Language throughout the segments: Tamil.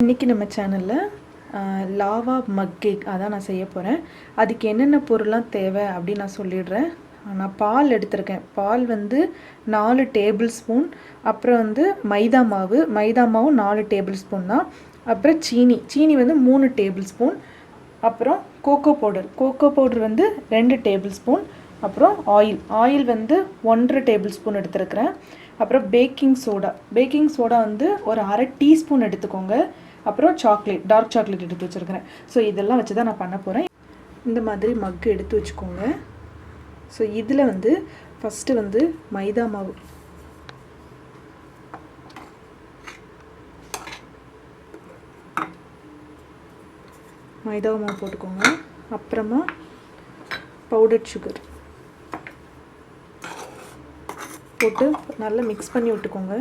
இன்றைக்கி நம்ம சேனலில் லாவா மக் கேக் அதான் நான் செய்ய போகிறேன். அதுக்கு என்னென்ன பொருள்லாம் தேவை அப்படின்னு நான் சொல்லிடுறேன். நான் பால் எடுத்திருக்கேன். பால் வந்து 4 டேபிள் ஸ்பூன். அப்புறம் வந்து மைதா மாவும் 4 டேபிள் ஸ்பூன் தான். அப்புறம் சீனி வந்து 3 டேபிள் ஸ்பூன். அப்புறம் கோகோ பவுடர் வந்து 2 டேபிள் ஸ்பூன். அப்புறம் ஆயில் வந்து 1.5 டேபிள் ஸ்பூன் எடுத்துருக்கிறேன். அப்புறம் பேக்கிங் சோடா வந்து ஒரு 1/2 டீஸ்பூன் எடுத்துக்கோங்க. அப்புறம் டார்க் சாக்லேட் எடுத்து வச்சுருக்கிறேன். ஸோ இதெல்லாம் வச்சு தான் நான் பண்ண போகிறேன். இந்த மாதிரி மக்கு எடுத்து வச்சுக்கோங்க. ஸோ இதில் வந்து ஃபஸ்ட்டு வந்து மைதா மாவு போட்டுக்கோங்க. அப்புறமா பவுடர் சுகர் போட்டு நல்லா மிக்ஸ் பண்ணி விட்டுக்கோங்க.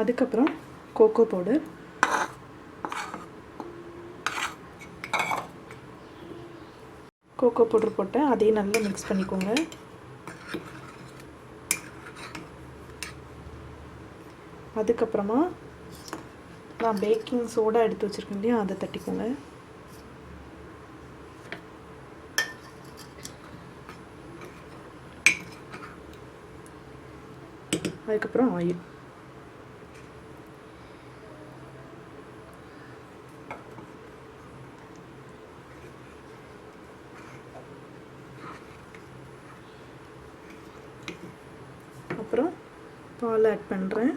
அதுக்கப்புறம் கோகோ பவுடர், போட்டு அதையும் நல்லா மிக்ஸ் பண்ணிக்கோங்க. அதுக்கப்புறமா நான் பேக்கிங் சோடா எடுத்து வச்சுருக்கேன் இல்லையா, அதை தட்டிக்கோங்க. அதுக்கப்புறம் ஆயில், அப்புறம் பால் ஆட் பண்ணுறேன்.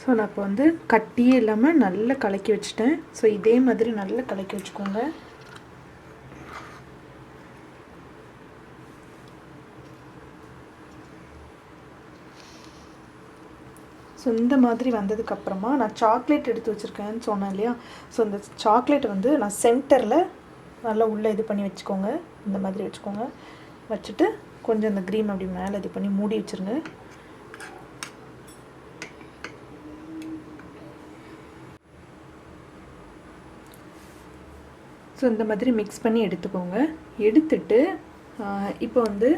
ஸோ நான் இப்போ வந்து கட்டியே இல்லாமல் நல்லா கலக்கி வச்சுட்டேன். ஸோ இதே மாதிரி நல்லா கலக்கி வச்சுக்கோங்க. ஸோ இந்த மாதிரி வந்ததுக்கப்புறமா நான் சாக்லேட் எடுத்து வச்சுருக்கேன்னு சொன்னேன் இல்லையா. ஸோ இந்த சாக்லேட் வந்து நான் சென்டரில் நல்லா உள்ளே இது பண்ணி வச்சுக்கோங்க. இந்த மாதிரி வச்சுக்கோங்க. வச்சுட்டு கொஞ்சம் இந்த க்ரீம் அப்படி மேலே இது பண்ணி மூடி வச்சுருங்க. ஸோ இந்த மாதிரி மிக்ஸ் பண்ணி எடுத்துக்கோங்க. எடுத்துட்டு இப்போ வந்து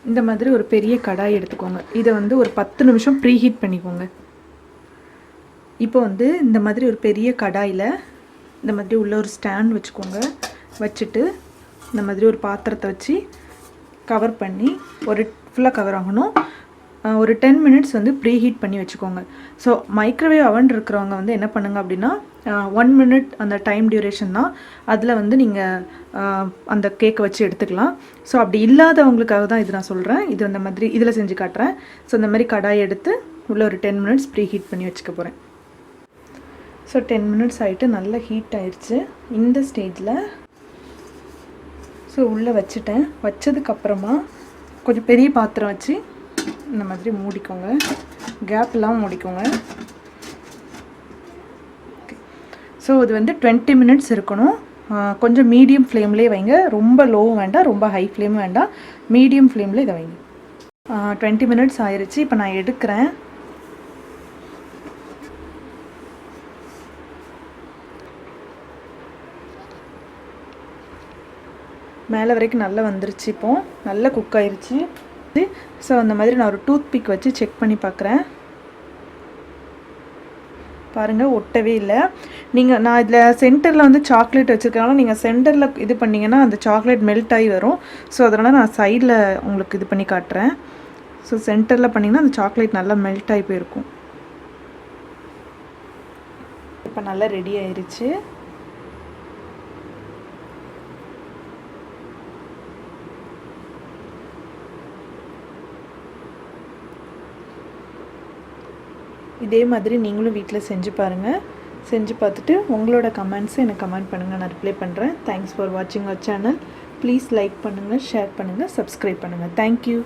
இந்த மாதிரி ஒரு பெரிய கடாய் எடுத்துக்கோங்க. இதை வந்து ஒரு 10 நிமிஷம் ப்ரீஹீட் பண்ணிக்கோங்க. இப்போ வந்து இந்த மாதிரி ஒரு பெரிய கடாயில் இந்த மாதிரி உள்ள ஒரு ஸ்டாண்ட் வச்சுக்கோங்க. வச்சுட்டு இந்த மாதிரி ஒரு பாத்திரத்தை வச்சு கவர் பண்ணி ஃபுல்லாக கவர் ஆகணும். ஒரு 10 மினிட்ஸ் வந்து ப்ரீஹீட் பண்ணி வச்சுக்கோங்க. ஸோ மைக்ரோவேவ் அவன் இருக்கிறவங்க வந்து என்ன பண்ணுங்க அப்படின்னா 1 மினிட் அந்த டைம் டியூரேஷன் தான். அதில் வந்து நீங்கள் அந்த கேக்கை வச்சு எடுத்துக்கலாம். ஸோ அப்படி இல்லாதவங்களுக்காக தான் இது நான் சொல்கிறேன். இது அந்த மாதிரி இதில் செஞ்சு காட்டுறேன். ஸோ இந்த மாதிரி கடாய் எடுத்து உள்ளே ஒரு 10 மினிட்ஸ் ப்ரீஹீட் பண்ணி வச்சுக்க போகிறேன். ஸோ 10 மினிட்ஸ் ஆகிட்டு நல்லா ஹீட் ஆயிடுச்சு. இந்த ஸ்டேஜில் ஸோ உள்ளே வச்சுட்டேன். வச்சதுக்கப்புறமா கொஞ்சம் பெரிய பாத்திரம் வச்சு இந்த மாதிரி மூடிக்கோங்க. கேப்லாம் மூடிக்கோங்க. ஸோ இது வந்து 20 மினிட்ஸ் இருக்கணும். கொஞ்சம் மீடியம் ஃப்ளேம்லேயே வைங்க. ரொம்ப லோவும் வேண்டாம், ரொம்ப ஹை ஃப்ளேமும் வேண்டாம். மீடியம் ஃப்ளேமில் இதை வைங்க. 20 மினிட்ஸ் ஆயிடுச்சு. இப்போ நான் எடுக்கிறேன். மேலே வரைக்கும் நல்லா வந்துருச்சு. இப்போது நல்லா குக் ஆயிடுச்சு. ஸோ அந்த மாதிரி நான் ஒரு டூத் பிக் வச்சு செக் பண்ணி பார்க்குறேன். பாருங்கள், ஒட்டவே இல்லை. நான் இதில் சென்டரில் வந்து சாக்லேட் வச்சுருக்கனால நீங்கள் சென்டரில் இது பண்ணிங்கன்னா அந்த சாக்லேட் மெல்ட் ஆகி வரும். ஸோ அதனால் நான் சைடில் உங்களுக்கு இது பண்ணி காட்டுறேன். ஸோ சென்டரில் பண்ணிங்கன்னா அந்த சாக்லேட் நல்லா மெல்ட் ஆகி போயிருக்கும். இப்போ நல்லா ரெடி ஆயிடுச்சு. இதே மாதிரி நீங்களும் வீட்டில் செஞ்சு பாருங்கள். செஞ்சு பார்த்துட்டு உங்களோட கமெண்ட்ஸை எனக்கு கமெண்ட் பண்ணுங்கள், நான் ரிப்ளை பண்ணுறேன். தேங்க்ஸ் ஃபார் வாட்சிங் அவர் சேனல். ப்ளீஸ் லைக் பண்ணுங்கள், ஷேர் பண்ணுங்கள், சப்ஸ்கிரைப் பண்ணுங்கள். தேங்க்யூ.